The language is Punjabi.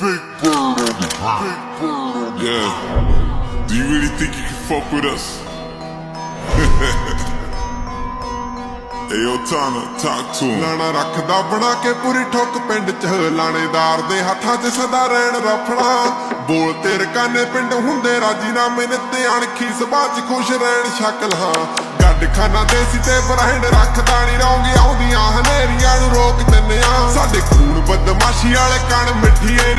Big bird on the ground. Yeah. Do you really think you can fuck with us? Ayo Tana, talk to him. ਲਾਣਾ ਰੱਖਦਾ ਬਣਾ ਕੇ ਪੂਰੀ ਠੋਕ ਪਿੰਡ ਚ ਲਾਣੇਦਾਰ ਦੇ ਹੱਥਾਂ 'ਚ ਸਦਾ ਰਹਿਣ ਰਫੜਾ ਬੋਲ ਤੇ ਰਕਾਨੇ ਪਿੰਡ ਹੁੰਦੇ ਰਾਜੀ ਨਾ ਮਿਹਨਤ ਅਣਖੀ ਸੁਭਾਅ 'ਚ ਖੁਸ਼ ਰਹਿਣ ਸ਼ਕਲ ਹਾਂ ਗੱਡ ਖਾਨਾ ਦੇਸੀ ਤੇ ਬਰਾਂਡ ਰੱਖਦਾ ਨੀ ਰੌਂਗੀ ਆਉਂਦੀਆਂ ਹਨੇਰੀਆਂ ਨੂੰ ਰੋਕ ਦਿੰਨੇ ਆ ਸਾਡੇ ਖੂਨ ਬਦਮਾਸ਼ੀ ਵਾਲੇ ਕਣ ਮਿੱਠੀਏ